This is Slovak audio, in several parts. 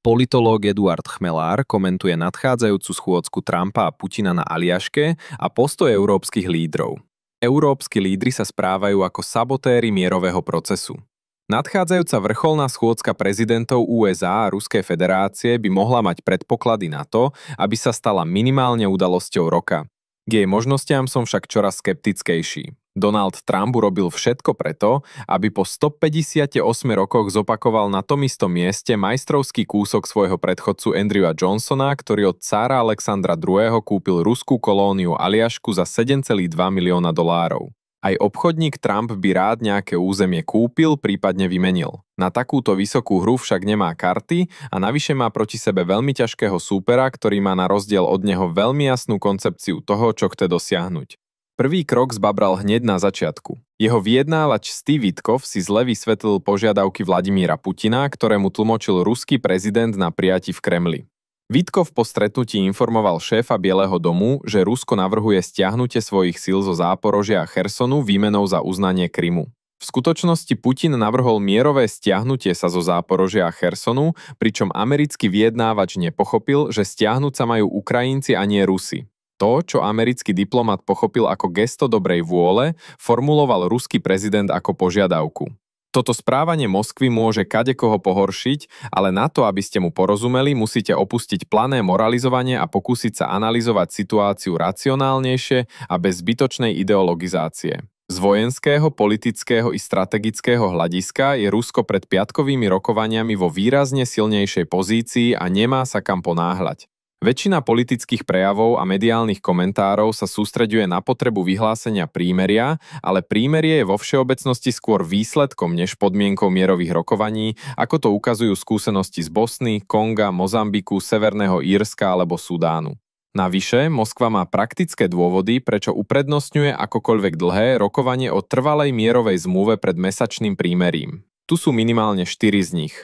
Politológ Eduard Chmelár komentuje nadchádzajúcu schôdzku Trumpa a Putina na Aliaške a postoj európskych lídrov. Európski lídri sa správajú ako sabotéri mierového procesu. Nadchádzajúca vrcholná schôdzka prezidentov USA a Ruskej federácie by mohla mať predpoklady na to, aby sa stala minimálne udalosťou roka. K jej možnostiam som však čoraz skeptickejší. Donald Trump urobil všetko preto, aby po 158 rokoch zopakoval na tom istom mieste majstrovský kúsok svojho predchodcu Andrewa Johnsona, ktorý od cára Alexandra II. Kúpil ruskú kolóniu Aliašku za $7,2 milióna. Aj obchodník Trump by rád nejaké územie kúpil, prípadne vymenil. Na takúto vysokú hru však nemá karty a navyše má proti sebe veľmi ťažkého súpera, ktorý má na rozdiel od neho veľmi jasnú koncepciu toho, čo chce dosiahnuť. Prvý krok zbabral hneď na začiatku. Jeho vyjednávač Steve Witkoff si zle vysvetlil požiadavky Vladimíra Putina, ktorému tlmočil ruský prezident na prijatí v Kremli. Witkoff po stretnutí informoval šéfa Bieleho domu, že Rusko navrhuje stiahnutie svojich síl zo Záporožia a Chersonu výmenou za uznanie Krymu. V skutočnosti Putin navrhol mierové stiahnutie sa zo Záporožia a Chersonu, pričom americký vyjednávač nepochopil, že stiahnuť sa majú Ukrajinci a nie Rusi. To, čo americký diplomat pochopil ako gesto dobrej vôle, formuloval ruský prezident ako požiadavku. Toto správanie Moskvy môže kadekoho pohoršiť, ale na to, aby ste mu porozumeli, musíte opustiť plané moralizovanie a pokúsiť sa analyzovať situáciu racionálnejšie a bez zbytočnej ideologizácie. Z vojenského, politického i strategického hľadiska je Rusko pred piatkovými rokovaniami vo výrazne silnejšej pozícii a nemá sa kam ponáhľať. Väčšina politických prejavov a mediálnych komentárov sa sústreďuje na potrebu vyhlásenia prímeria, ale prímerie je vo všeobecnosti skôr výsledkom než podmienkou mierových rokovaní, ako to ukazujú skúsenosti z Bosny, Konga, Mozambiku, Severného Írska alebo Sudánu. Navyše, Moskva má praktické dôvody, prečo uprednostňuje akokoľvek dlhé rokovanie o trvalej mierovej zmluve pred mesačným prímerím. Tu sú minimálne 4 z nich.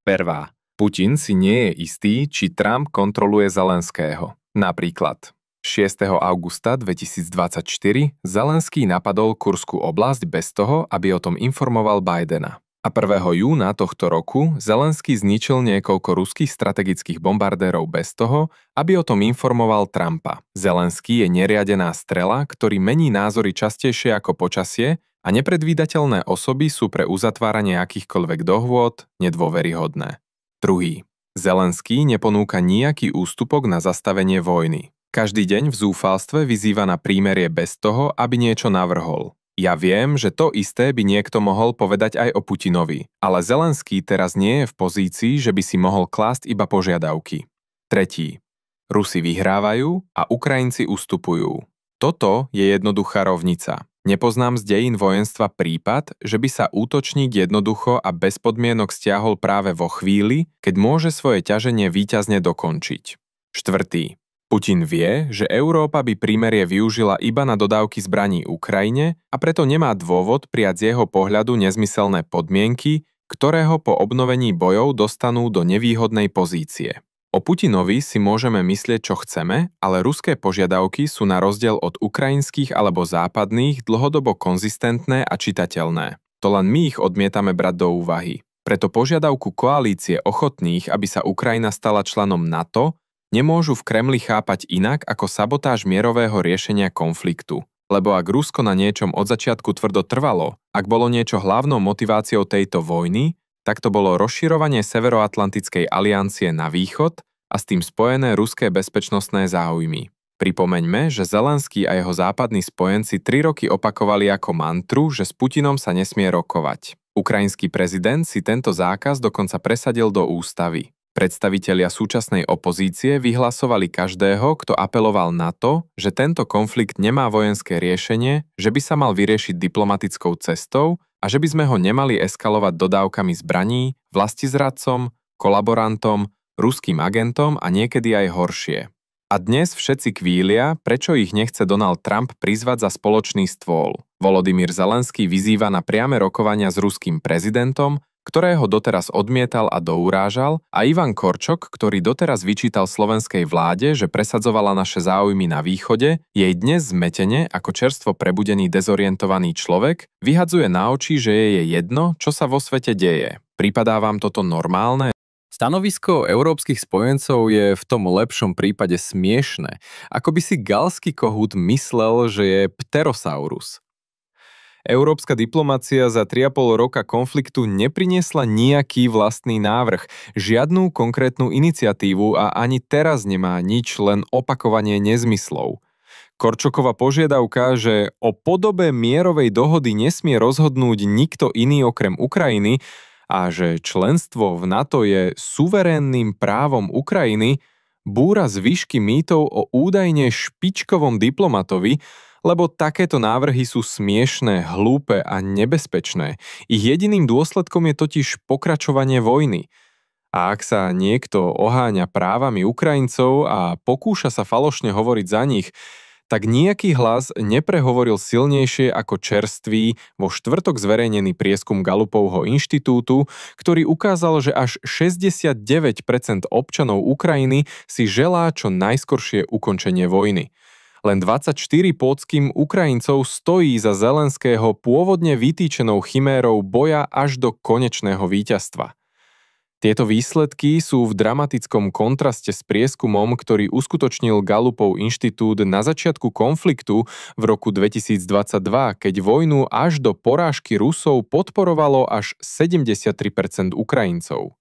Prvá. Putin si nie je istý, či Trump kontroluje Zelenského. Napríklad 6. augusta 2024 Zelenský napadol Kurskú oblasť bez toho, aby o tom informoval Bidena. A 1. júna tohto roku Zelenský zničil niekoľko ruských strategických bombardérov bez toho, aby o tom informoval Trumpa. Zelenský je neriadená strela, ktorý mení názory častejšie ako počasie a nepredvídateľné osoby sú pre uzatváranie akýchkoľvek dohôd nedôveryhodné. Druhý. Zelenský neponúka nejaký ústupok na zastavenie vojny. Každý deň v zúfalstve vyzýva na prímerie bez toho, aby niečo navrhol. Ja viem, že to isté by niekto mohol povedať aj o Putinovi, ale Zelenský teraz nie je v pozícii, že by si mohol klásť iba požiadavky. Tretí. Rusi vyhrávajú a Ukrajinci ustupujú. Toto je jednoduchá rovnica. Nepoznám z dejín vojenstva prípad, že by sa útočník jednoducho a bez podmienok stiahol práve vo chvíli, keď môže svoje ťaženie víťazne dokončiť. Štvrtý. Putin vie, že Európa by prímerie využila iba na dodávky zbraní Ukrajine a preto nemá dôvod prijať z jeho pohľadu nezmyselné podmienky, ktoré ho po obnovení bojov dostanú do nevýhodnej pozície. O Putinovi si môžeme myslieť, čo chceme, ale ruské požiadavky sú na rozdiel od ukrajinských alebo západných dlhodobo konzistentné a čitateľné. To len my ich odmietame brať do úvahy. Preto požiadavku koalície ochotných, aby sa Ukrajina stala členom NATO, nemôžu v Kremli chápať inak ako sabotáž mierového riešenia konfliktu. Lebo ak Rusko na niečom od začiatku tvrdo trvalo, ak bolo niečo hlavnou motiváciou tejto vojny, tak to bolo rozširovanie Severoatlantickej aliancie na východ a s tým spojené ruské bezpečnostné záujmy. Pripomeňme, že Zelenský a jeho západní spojenci 3 roky opakovali ako mantru, že s Putinom sa nesmie rokovať. Ukrajinský prezident si tento zákaz dokonca presadil do ústavy. Predstavitelia súčasnej opozície vyhlasovali každého, kto apeloval na to, že tento konflikt nemá vojenské riešenie, že by sa mal vyriešiť diplomatickou cestou a že by sme ho nemali eskalovať dodávkami zbraní, vlastizradcom, kolaborantom, ruským agentom a niekedy aj horšie. A dnes všetci kvília, prečo ich nechce Donald Trump prizvať za spoločný stôl. Volodymyr Zelenský vyzýva na priame rokovania s ruským prezidentom, ktorého doteraz odmietal a dourážal, a Ivan Korčok, ktorý doteraz vyčítal slovenskej vláde, že presadzovala naše záujmy na východe, jej dnes zmetene, ako čerstvo prebudený dezorientovaný človek, vyhadzuje na oči, že je jedno, čo sa vo svete deje. Pripadá vám toto normálne? Stanovisko európskych spojencov je v tom lepšom prípade smiešne, ako by si galský kohút myslel, že je pterosaurus. Európska diplomacia za 3,5 roka konfliktu nepriniesla nejaký vlastný návrh, žiadnu konkrétnu iniciatívu a ani teraz nemá nič, len opakovanie nezmyslov. Korčokova požiadavka, že o podobe mierovej dohody nesmie rozhodnúť nikto iný okrem Ukrajiny a že členstvo v NATO je suverénnym právom Ukrajiny, búra zvyšky mýtov o údajne špičkovom diplomatovi, lebo takéto návrhy sú smiešné, hlúpe a nebezpečné. Ich jediným dôsledkom je totiž pokračovanie vojny. A ak sa niekto oháňa právami Ukrajincov a pokúša sa falošne hovoriť za nich, tak nejaký hlas neprehovoril silnejšie ako čerstvý vo štvrtok zverejnený prieskum Gallupovho inštitútu, ktorý ukázal, že až 69% občanov Ukrajiny si želá čo najskoršie ukončenie vojny. Len 24 póckym Ukrajincov stojí za Zelenského pôvodne vytýčenou chimérou boja až do konečného víťazstva. Tieto výsledky sú v dramatickom kontraste s prieskumom, ktorý uskutočnil Gallupov inštitút na začiatku konfliktu v roku 2022, keď vojnu až do porážky Rusov podporovalo až 73% Ukrajincov.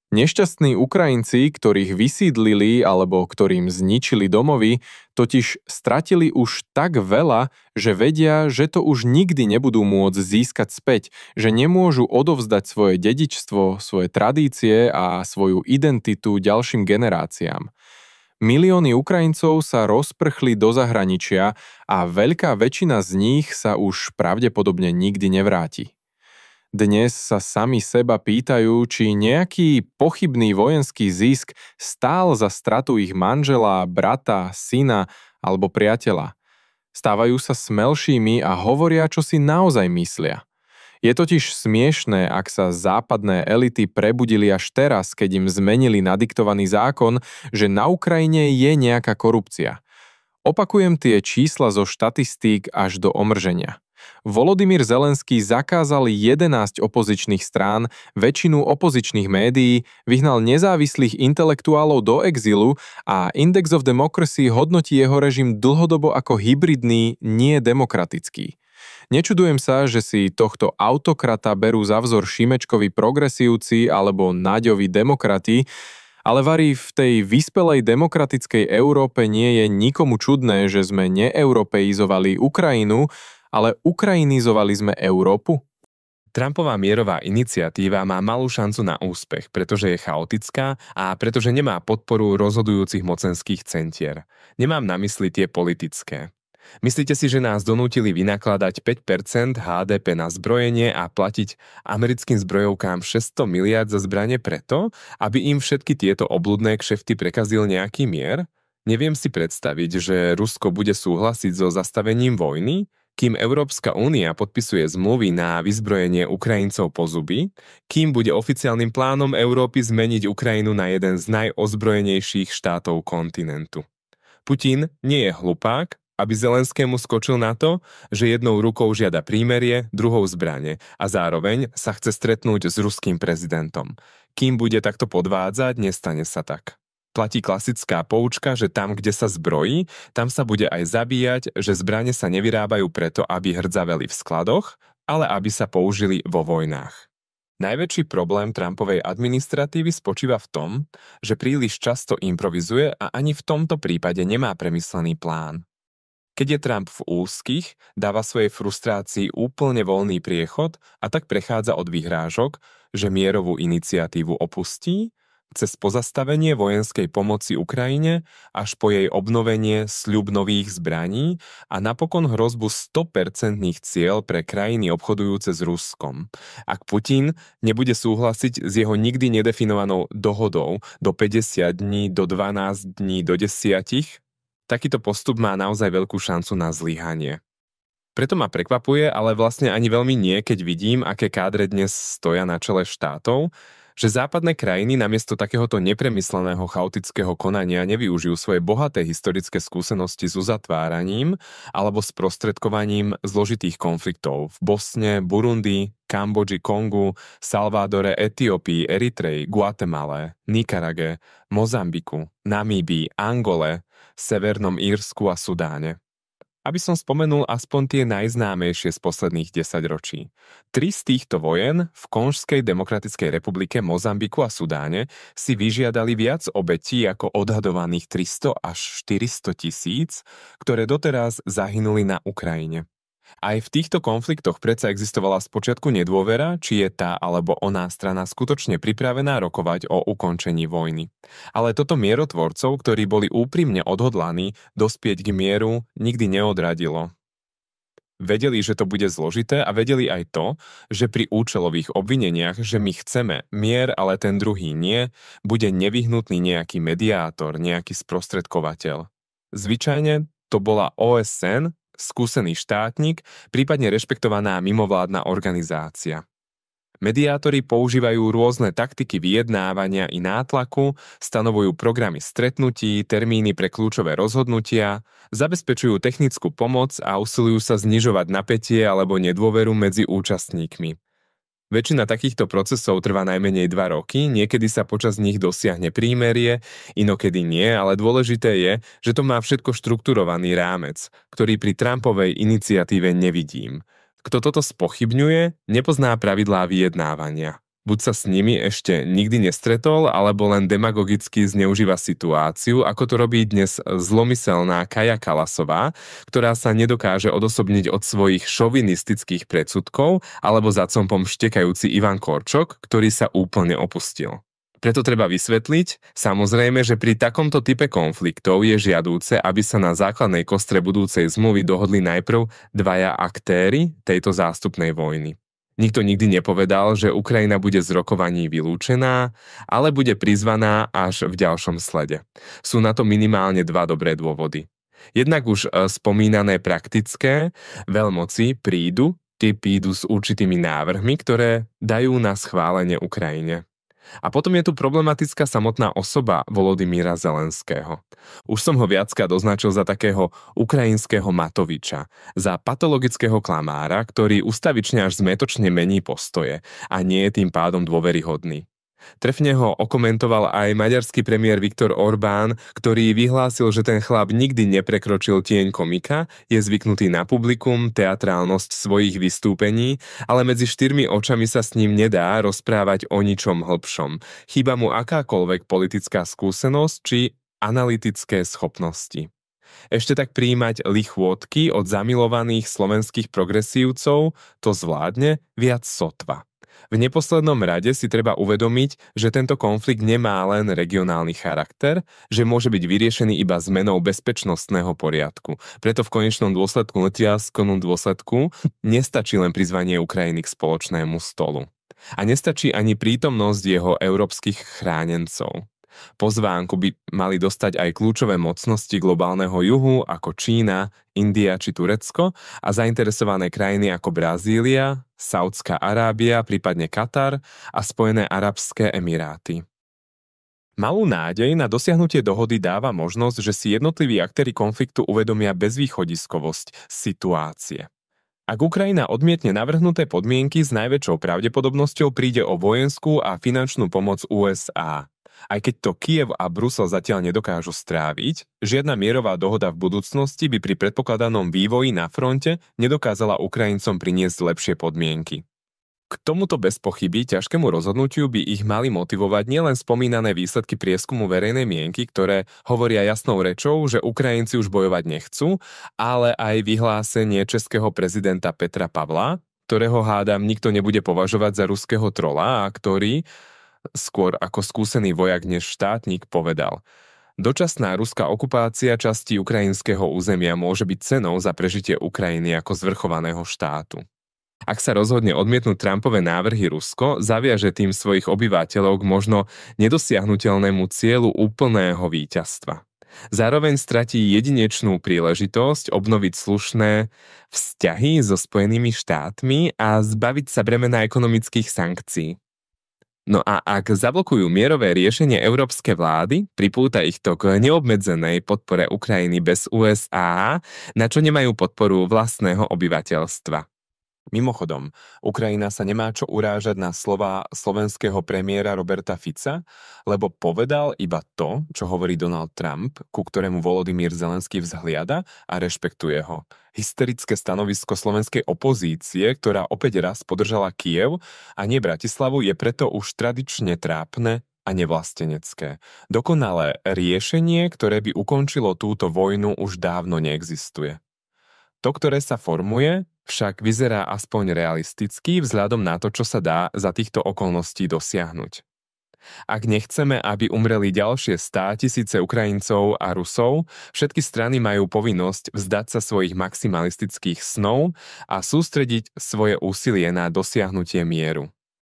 Nešťastní Ukrajinci, ktorých vysídlili alebo ktorým zničili domovy, totiž stratili už tak veľa, že vedia, že to už nikdy nebudú môcť získať späť, že nemôžu odovzdať svoje dedičstvo, svoje tradície a svoju identitu ďalším generáciám. Milióny Ukrajincov sa rozprchli do zahraničia a veľká väčšina z nich sa už pravdepodobne nikdy nevráti. Dnes sa sami seba pýtajú, či nejaký pochybný vojenský zisk stál za stratu ich manžela, brata, syna alebo priateľa. Stávajú sa smelšími a hovoria, čo si naozaj myslia. Je totiž smiešné, ak sa západné elity prebudili až teraz, keď im zmenili nadiktovaný zákon, že na Ukrajine je nejaká korupcia. Opakujem tie čísla zo štatistík až do omrženia. Volodymyr Zelenský zakázal 11 opozičných strán, väčšinu opozičných médií, vyhnal nezávislých intelektuálov do exilu a Index of Democracy hodnotí jeho režim dlhodobo ako hybridný, nie demokratický. Nečudujem sa, že si tohto autokrata berú za vzor Šimečkovi progresívci alebo Naďovi demokrati, ale vari v tej vyspelej demokratickej Európe nie je nikomu čudné, že sme neeuropeizovali Ukrajinu, ale ukrajinizovali sme Európu? Trumpová mierová iniciatíva má malú šancu na úspech, pretože je chaotická a pretože nemá podporu rozhodujúcich mocenských centier. Nemám na mysli tie politické. Myslíte si, že nás donútili vynakladať 5% HDP na zbrojenie a platiť americkým zbrojovkám 600 miliárd za zbrane preto, aby im všetky tieto obľudné kšefty prekazil nejaký mier? Neviem si predstaviť, že Rusko bude súhlasiť so zastavením vojny, kým Európska únia podpisuje zmluvy na vyzbrojenie Ukrajincov po zuby, kým bude oficiálnym plánom Európy zmeniť Ukrajinu na jeden z najozbrojenejších štátov kontinentu. Putin nie je hlupák, aby Zelenskému skočil na to, že jednou rukou žiada prímerie, druhou zbrane a zároveň sa chce stretnúť s ruským prezidentom. Kým bude takto podvádzať, nestane sa tak. Platí klasická poučka, že tam, kde sa zbrojí, tam sa bude aj zabíjať, že zbrane sa nevyrábajú preto, aby hrdzaveli v skladoch, ale aby sa použili vo vojnách. Najväčší problém Trumpovej administratívy spočíva v tom, že príliš často improvizuje a ani v tomto prípade nemá premyslený plán. Keď je Trump v úzkých, dáva svojej frustrácii úplne voľný priechod a tak prechádza od vyhrážok, že mierovú iniciatívu opustí, cez pozastavenie vojenskej pomoci Ukrajine až po jej obnovenie sľub nových zbraní a napokon hrozbu 100% cieľ pre krajiny obchodujúce s Ruskom. Ak Putin nebude súhlasiť s jeho nikdy nedefinovanou dohodou do 50 dní, do 12 dní, do 10, takýto postup má naozaj veľkú šancu na zlyhanie. Preto ma prekvapuje, ale vlastne ani veľmi nie, keď vidím, aké kádre dnes stoja na čele štátov, že západné krajiny namiesto takéhoto nepremysleného chaotického konania nevyužijú svoje bohaté historické skúsenosti s uzatváraním alebo sprostredkovaním zložitých konfliktov v Bosne, Burundi, Kambodži, Kongu, Salvadore, Etiópii, Eritreji, Guatemale, Nikarage, Mozambiku, Namíbii, Angole, Severnom Írsku a Sudáne. Aby som spomenul aspoň tie najznámejšie z posledných 10 ročí. 3 z týchto vojen v Konžskej demokratickej republike, Mozambiku a Sudáne si vyžiadali viac obetí ako odhadovaných 300 až 400 tisíc, ktoré doteraz zahynuli na Ukrajine. Aj v týchto konfliktoch predsa existovala spočiatku nedôvera, či je tá alebo oná strana skutočne pripravená rokovať o ukončení vojny. Ale toto mierotvorcov, ktorí boli úprimne odhodlaní dospieť k mieru, nikdy neodradilo. Vedeli, že to bude zložité a vedeli aj to, že pri účelových obvineniach, že my chceme mier, ale ten druhý nie, bude nevyhnutný nejaký mediátor, nejaký sprostredkovateľ. Zvyčajne to bola OSN, skúsený štátnik, prípadne rešpektovaná mimovládna organizácia. Mediátori používajú rôzne taktiky vyjednávania i nátlaku, stanovujú programy stretnutí, termíny pre kľúčové rozhodnutia, zabezpečujú technickú pomoc a usilujú sa znižovať napätie alebo nedôveru medzi účastníkmi. Väčšina takýchto procesov trvá najmenej 2 roky, niekedy sa počas nich dosiahne prímerie, inokedy nie, ale dôležité je, že to má všetko štrukturovaný rámec, ktorý pri Trumpovej iniciatíve nevidím. Kto toto spochybňuje, nepozná pravidlá vyjednávania. Buď sa s nimi ešte nikdy nestretol, alebo len demagogicky zneužíva situáciu, ako to robí dnes zlomyselná Kaja Kallasová, ktorá sa nedokáže odosobniť od svojich šovinistických predsudkov, alebo za compom štekajúci Ivan Korčok, ktorý sa úplne opustil. Preto treba vysvetliť, samozrejme, že pri takomto type konfliktov je žiadúce, aby sa na základnej kostre budúcej zmluvy dohodli najprv 2 aktéri tejto zástupnej vojny. Nikto nikdy nepovedal, že Ukrajina bude z rokovaní vylúčená, ale bude prizvaná až v ďalšom slede. Sú na to minimálne 2 dobré dôvody. Jednak už spomínané praktické veľmoci prídu s určitými návrhmi, ktoré dajú na schválenie Ukrajine. A potom je tu problematická samotná osoba Volodymyra Zelenského. Už som ho viackrát označil za takého ukrajinského Matoviča, za patologického klamára, ktorý ustavične až zmätočne mení postoje a nie je tým pádom dôveryhodný. Trefne ho okomentoval aj maďarský premiér Viktor Orbán, ktorý vyhlásil, že ten chlap nikdy neprekročil tieň komika, je zvyknutý na publikum, teatrálnosť svojich vystúpení, ale medzi 4 očami sa s ním nedá rozprávať o ničom hlbšom. Chýba mu akákoľvek politická skúsenosť či analytické schopnosti. Ešte tak prijímať lichvôtky od zamilovaných slovenských progresívcov to zvládne viac sotva. V neposlednom rade si treba uvedomiť, že tento konflikt nemá len regionálny charakter, že môže byť vyriešený iba zmenou bezpečnostného poriadku. Preto v konečnom dôsledku nestačí len prizvanie Ukrajiny k spoločnému stolu. A nestačí ani prítomnosť jeho európskych chránencov. Pozvánku by mali dostať aj kľúčové mocnosti globálneho juhu ako Čína, India či Turecko a zainteresované krajiny ako Brazília, Saudská Arábia, prípadne Katar a Spojené arabské emiráty. Malú nádej na dosiahnutie dohody dáva možnosť, že si jednotliví aktéri konfliktu uvedomia bezvýchodiskovosť situácie. Ak Ukrajina odmietne navrhnuté podmienky, s najväčšou pravdepodobnosťou príde o vojenskú a finančnú pomoc USA. Aj keď to Kyjev a Brusel zatiaľ nedokážu stráviť, žiadna mierová dohoda v budúcnosti by pri predpokladanom vývoji na fronte nedokázala Ukrajincom priniesť lepšie podmienky. K tomuto bez pochyby ťažkému rozhodnutiu by ich mali motivovať nielen spomínané výsledky prieskumu verejnej mienky, ktoré hovoria jasnou rečou, že Ukrajinci už bojovať nechcú, ale aj vyhlásenie českého prezidenta Petra Pavla, ktorého hádam nikto nebude považovať za ruského trola a ktorý skôr ako skúsený vojak než štátnik povedal: dočasná ruská okupácia časti ukrajinského územia môže byť cenou za prežitie Ukrajiny ako zvrchovaného štátu. Ak sa rozhodne odmietnúť Trumpové návrhy Rusko, zaviaže tým svojich obyvateľov k možno nedosiahnuteľnému cieľu úplného víťazstva. Zároveň stratí jedinečnú príležitosť obnoviť slušné vzťahy so Spojenými štátmi a zbaviť sa bremena ekonomických sankcií. No a ak zablokujú mierové riešenie európske vlády, pripúta ich to k neobmedzenej podpore Ukrajiny bez USA, na čo nemajú podporu vlastného obyvateľstva. Mimochodom, Ukrajina sa nemá čo urážať na slová slovenského premiéra Roberta Fica, lebo povedal iba to, čo hovorí Donald Trump, ku ktorému Volodymyr Zelenský vzhliada a rešpektuje ho. Hysterické stanovisko slovenskej opozície, ktorá opäť raz podržala Kyjev a nie Bratislavu, je preto už tradične trápne a nevlastenecké. Dokonalé riešenie, ktoré by ukončilo túto vojnu, už dávno neexistuje. To, ktoré sa formuje, však vyzerá aspoň realisticky vzhľadom na to, čo sa dá za týchto okolností dosiahnuť. Ak nechceme, aby umreli ďalšie 100 000 Ukrajincov a Rusov, všetky strany majú povinnosť vzdať sa svojich maximalistických snov a sústrediť svoje úsilie na dosiahnutie mieru.